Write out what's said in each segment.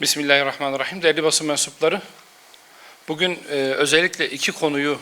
Bismillahirrahmanirrahim. Değerli basın mensupları, bugün özellikle iki konuyu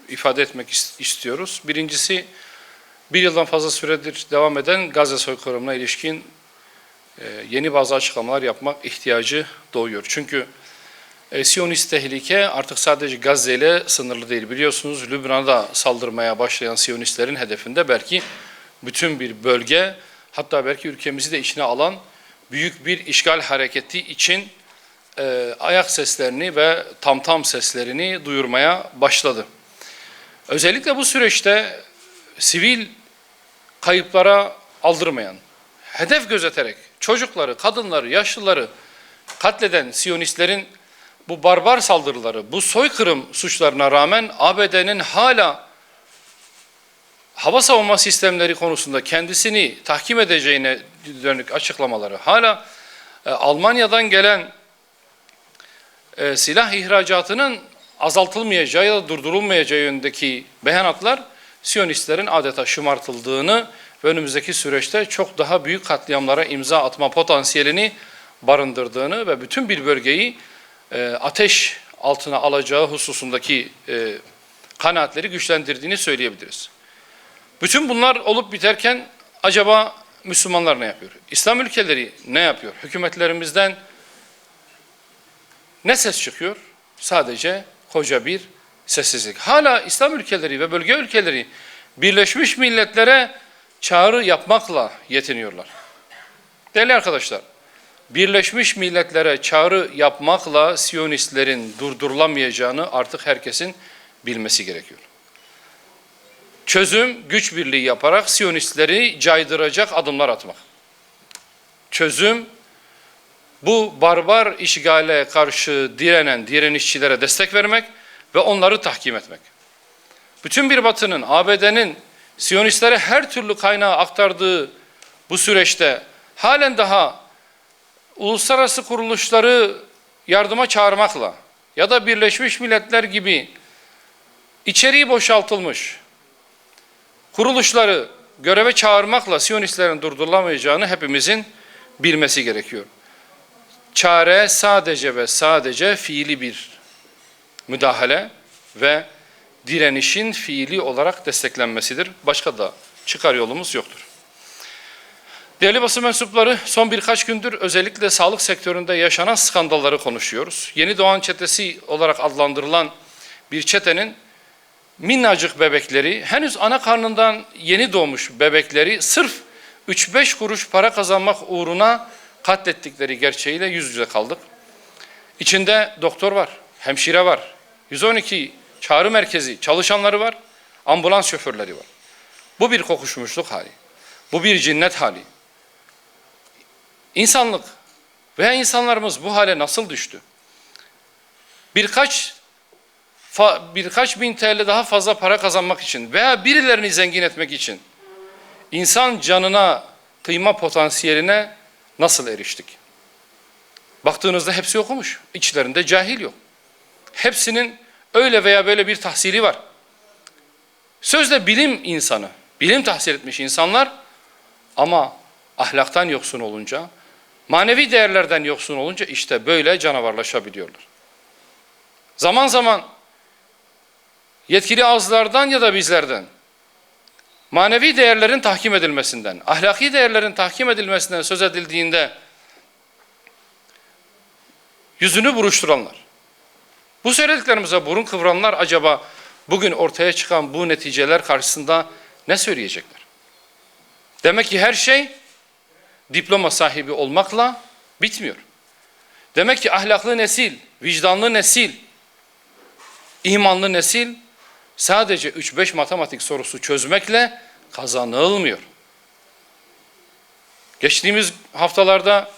ifade etmek istiyoruz. Birincisi, bir yıldan fazla süredir devam eden Gazze soykırımına ilişkin yeni bazı açıklamalar yapmak ihtiyacı doğuyor. Çünkü Siyonist tehlike artık sadece Gazze ile sınırlı değil. Biliyorsunuz Lübnan'a da saldırmaya başlayan Siyonistlerin hedefinde belki bütün bir bölge, hatta belki ülkemizi de içine alan büyük bir işgal hareketi için ayak seslerini ve tamtam seslerini duyurmaya başladı. Özellikle bu süreçte sivil kayıplara aldırmayan, hedef gözeterek çocukları, kadınları, yaşlıları katleden Siyonistlerin bu barbar saldırıları, bu soykırım suçlarına rağmen ABD'nin hala hava savunma sistemleri konusunda kendisini tahkim edeceğine dönük açıklamaları, hala Almanya'dan gelen silah ihracatının azaltılmayacağı ya da durdurulmayacağı yönündeki beyanatlar Siyonistlerin adeta şımartıldığını ve önümüzdeki süreçte çok daha büyük katliamlara imza atma potansiyelini barındırdığını ve bütün bir bölgeyi ateş altına alacağı hususundaki kanaatleri güçlendirdiğini söyleyebiliriz. Bütün bunlar olup biterken acaba Müslümanlar ne yapıyor? İslam ülkeleri ne yapıyor? Hükümetlerimizden ne ses çıkıyor? Sadece koca bir sessizlik. Hala İslam ülkeleri ve bölge ülkeleri Birleşmiş Milletler'e çağrı yapmakla yetiniyorlar. Değerli arkadaşlar, Birleşmiş Milletler'e çağrı yapmakla Siyonistlerin durdurulamayacağını artık herkesin bilmesi gerekiyor. Çözüm, güç birliği yaparak Siyonistleri caydıracak adımlar atmak. Çözüm, bu barbar işgale karşı direnen direnişçilere destek vermek ve onları tahkim etmek. Bütün bir Batı'nın, ABD'nin Siyonistlere her türlü kaynağı aktardığı bu süreçte halen daha uluslararası kuruluşları yardıma çağırmakla ya da Birleşmiş Milletler gibi içeriği boşaltılmış kuruluşları göreve çağırmakla Siyonistlerin durdurulamayacağını hepimizin bilmesi gerekiyor. Çare sadece ve sadece fiili bir müdahale ve direnişin fiili olarak desteklenmesidir. Başka da çıkar yolumuz yoktur. Değerli basın mensupları, son birkaç gündür özellikle sağlık sektöründe yaşanan skandalları konuşuyoruz. Yeni doğan çetesi olarak adlandırılan bir çetenin minnacık bebekleri, henüz ana karnından yeni doğmuş bebekleri sırf 3-5 kuruş para kazanmak uğruna katlettikleri gerçeğiyle yüz yüze kaldık. İçinde doktor var, hemşire var, 112 çağrı merkezi çalışanları var, ambulans şoförleri var. Bu bir kokuşmuşluk hali, bu bir cinnet hali. İnsanlık veya insanlarımız bu hale nasıl düştü? Birkaç bin TL daha fazla para kazanmak için veya birilerini zengin etmek için insan canına kıyma potansiyeline nasıl eriştik? Baktığınızda hepsi okumuş, içlerinde cahil yok. Hepsinin öyle veya böyle bir tahsili var. Sözde bilim insanı, bilim tahsil etmiş insanlar ama ahlaktan yoksun olunca, manevi değerlerden yoksun olunca işte böyle canavarlaşabiliyorlar. Zaman zaman yetkili ağızlardan ya da bizlerden manevi değerlerin tahkim edilmesinden, ahlaki değerlerin tahkim edilmesinden söz edildiğinde yüzünü buruşturanlar, bu söylediklerimize burun kıvıranlar acaba bugün ortaya çıkan bu neticeler karşısında ne söyleyecekler? Demek ki her şey diploma sahibi olmakla bitmiyor. Demek ki ahlaklı nesil, vicdanlı nesil, imanlı nesil sadece 3-5 matematik sorusu çözmekle kazanılmıyor. Geçtiğimiz haftalarda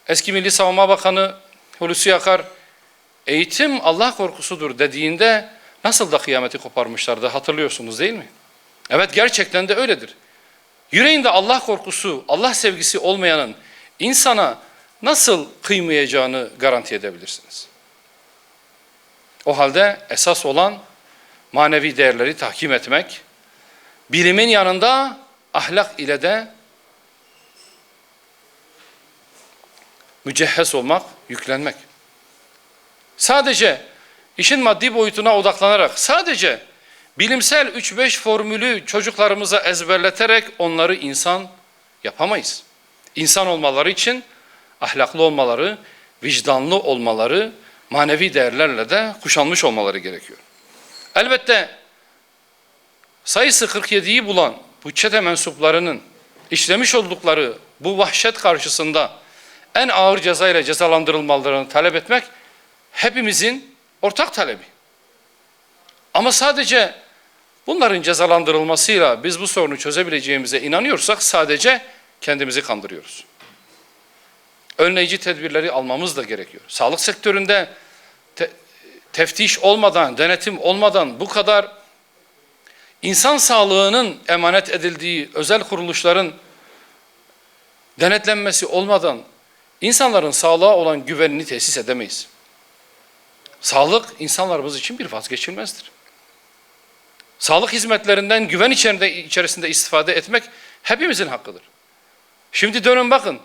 eski Milli Savunma Bakanı Hulusi Akar eğitim Allah korkusudur dediğinde nasıl da kıyameti koparmışlardı, hatırlıyorsunuz değil mi? Evet, gerçekten de öyledir. Yüreğinde Allah korkusu, Allah sevgisi olmayanın insana nasıl kıymayacağını garanti edebilirsiniz? O halde esas olan manevi değerleri tahkim etmek, bilimin yanında ahlak ile de mücehhez olmak, yüklenmek. Sadece işin maddi boyutuna odaklanarak, sadece bilimsel 3-5 formülü çocuklarımıza ezberleterek onları insan yapamayız. İnsan olmaları için ahlaklı olmaları, vicdanlı olmaları, manevi değerlerle de kuşanmış olmaları gerekiyor. Elbette sayısı 47'yi bulan bu çete mensuplarının işlemiş oldukları bu vahşet karşısında en ağır ceza ile cezalandırılmalarını talep etmek hepimizin ortak talebi. Ama sadece bunların cezalandırılmasıyla biz bu sorunu çözebileceğimize inanıyorsak sadece kendimizi kandırıyoruz. Önleyici tedbirleri almamız da gerekiyor. Sağlık sektöründe teftiş olmadan, denetim olmadan bu kadar insan sağlığının emanet edildiği özel kuruluşların denetlenmesi olmadan insanların sağlığa olan güvenini tesis edemeyiz. Sağlık insanlarımız için bir vazgeçilmezdir. Sağlık hizmetlerinden güven içerisinde istifade etmek hepimizin hakkıdır. Şimdi dönün bakın,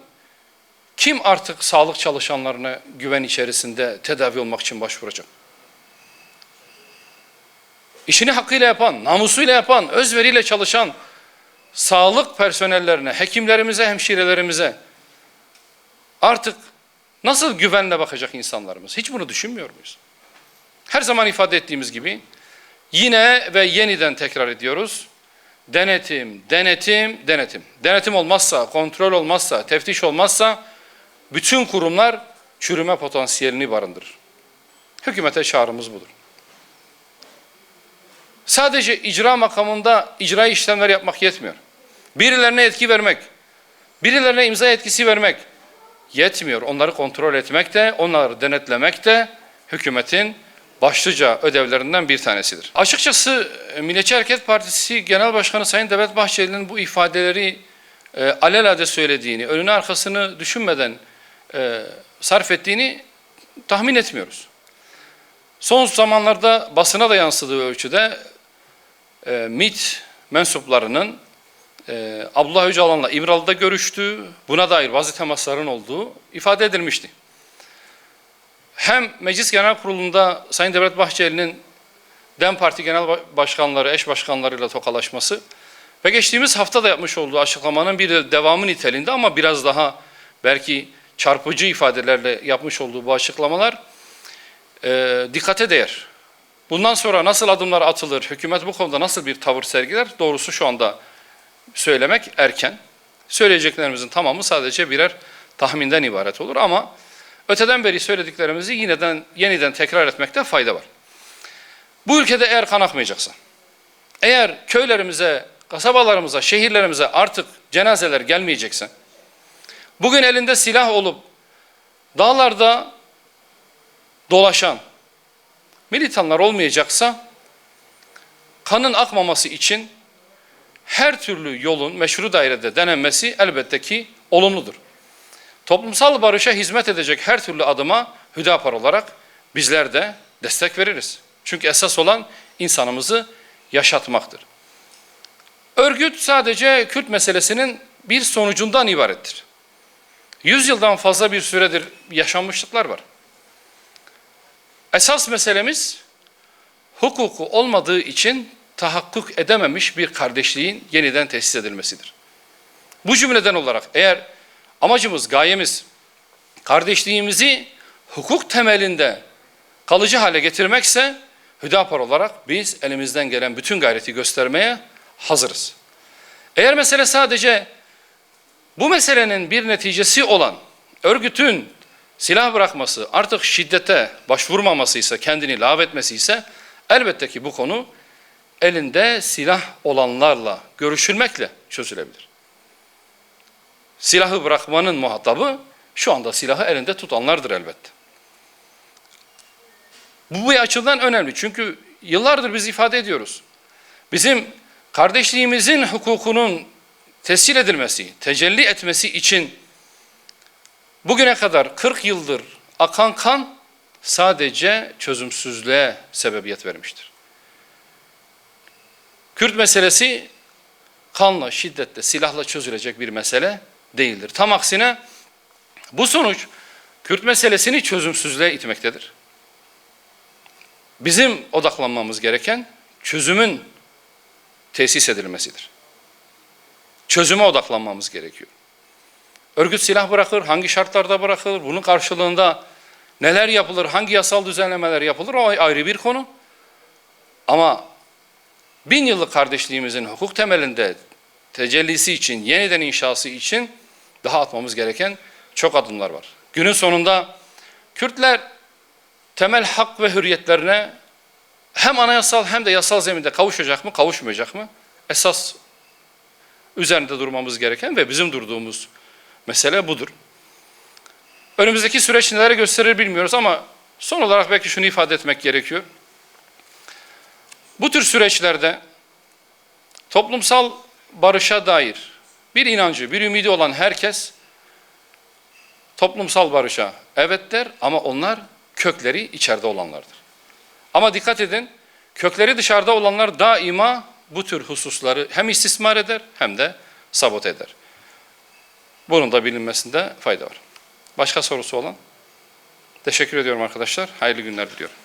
kim artık sağlık çalışanlarına güven içerisinde tedavi olmak için başvuracak? İşini hakkıyla yapan, namusuyla yapan, özveriyle çalışan sağlık personellerine, hekimlerimize, hemşirelerimize artık nasıl güvenle bakacak insanlarımız? Hiç bunu düşünmüyor muyuz? Her zaman ifade ettiğimiz gibi yine ve yeniden tekrar ediyoruz. Denetim, denetim, denetim. Denetim olmazsa, kontrol olmazsa, teftiş olmazsa bütün kurumlar çürüme potansiyelini barındırır. Hükümete çağrımız budur. Sadece icra makamında icra işlemler yapmak yetmiyor. Birilerine etki vermek, birilerine imza etkisi vermek yetmiyor. Onları kontrol etmek de, onları denetlemek de hükümetin başlıca ödevlerinden bir tanesidir. Açıkçası Milliyetçi Hareket Partisi Genel Başkanı Sayın Devlet Bahçeli'nin bu ifadeleri alelade söylediğini, önünü arkasını düşünmeden sarf ettiğini tahmin etmiyoruz. Son zamanlarda basına da yansıdığı ölçüde MİT mensuplarının Abdullah Öcalan'la İmralı'da görüştüğü, buna dair bazı temasların olduğu ifade edilmişti. Hem Meclis Genel Kurulu'nda Sayın Devlet Bahçeli'nin DEM Parti Genel Başkanları, eş başkanlarıyla tokalaşması ve geçtiğimiz hafta da yapmış olduğu açıklamanın bir devamı niteliğinde ama biraz daha belki çarpıcı ifadelerle yapmış olduğu bu açıklamalar dikkate değer. Bundan sonra nasıl adımlar atılır, hükümet bu konuda nasıl bir tavır sergiler, doğrusu şu anda söylemek erken. Söyleyeceklerimizin tamamı sadece birer tahminden ibaret olur ama öteden beri söylediklerimizi yeniden tekrar etmekte fayda var. Bu ülkede eğer kan akmayacaksa, eğer köylerimize, kasabalarımıza, şehirlerimize artık cenazeler gelmeyecekse, bugün elinde silah olup dağlarda dolaşan militanlar olmayacaksa, kanın akmaması için her türlü yolun meşru dairede denenmesi elbette ki olumludur. Toplumsal barışa hizmet edecek her türlü adıma Hüdapar olarak bizler de destek veririz. Çünkü esas olan insanımızı yaşatmaktır. Örgüt sadece Kürt meselesinin bir sonucundan ibarettir. 100 yıldan fazla bir süredir yaşanmışlıklar var. Esas meselemiz hukuku olmadığı için tahakkuk edememiş bir kardeşliğin yeniden tesis edilmesidir. Bu cümleden olarak eğer amacımız, gayemiz kardeşliğimizi hukuk temelinde kalıcı hale getirmekse Hüdapar olarak biz elimizden gelen bütün gayreti göstermeye hazırız. Eğer mesele sadece bu meselenin bir neticesi olan örgütün silah bırakması, artık şiddete başvurmaması ise, kendini lağvetmesi ise elbette ki bu konu elinde silah olanlarla görüşülmekle çözülebilir. Silahı bırakmanın muhatabı şu anda silahı elinde tutanlardır elbette. Bu açıdan önemli çünkü yıllardır biz ifade ediyoruz. Bizim kardeşliğimizin hukukunun tescil edilmesi, tecelli etmesi için bugüne kadar 40 yıldır akan kan sadece çözümsüzlüğe sebebiyet vermiştir. Kürt meselesi kanla, şiddetle, silahla çözülecek bir mesele değildir. Tam aksine bu sonuç Kürt meselesini çözümsüzlüğe itmektedir. Bizim odaklanmamız gereken çözümün tesis edilmesidir. Çözüme odaklanmamız gerekiyor. Örgüt silah bırakır, hangi şartlarda bırakılır, bunun karşılığında neler yapılır, hangi yasal düzenlemeler yapılır, o ayrı bir konu. Ama 1000 yıllık kardeşliğimizin hukuk temelinde tecellisi için, yeniden inşası için daha atmamız gereken çok adımlar var. Günün sonunda Kürtler temel hak ve hürriyetlerine hem anayasal hem de yasal zeminde kavuşacak mı, kavuşmayacak mı? Esas üzerinde durmamız gereken ve bizim durduğumuz mesele budur. Önümüzdeki süreç neler gösterir bilmiyoruz ama son olarak belki şunu ifade etmek gerekiyor. Bu tür süreçlerde toplumsal barışa dair bir inancı, bir ümidi olan herkes toplumsal barışa evet der ama onlar kökleri içeride olanlardır. Ama dikkat edin, kökleri dışarıda olanlar daima bu tür hususları hem istismar eder hem de sabote eder. Bunun da bilinmesinde fayda var. Başka sorusu olan? Teşekkür ediyorum arkadaşlar. Hayırlı günler diliyorum.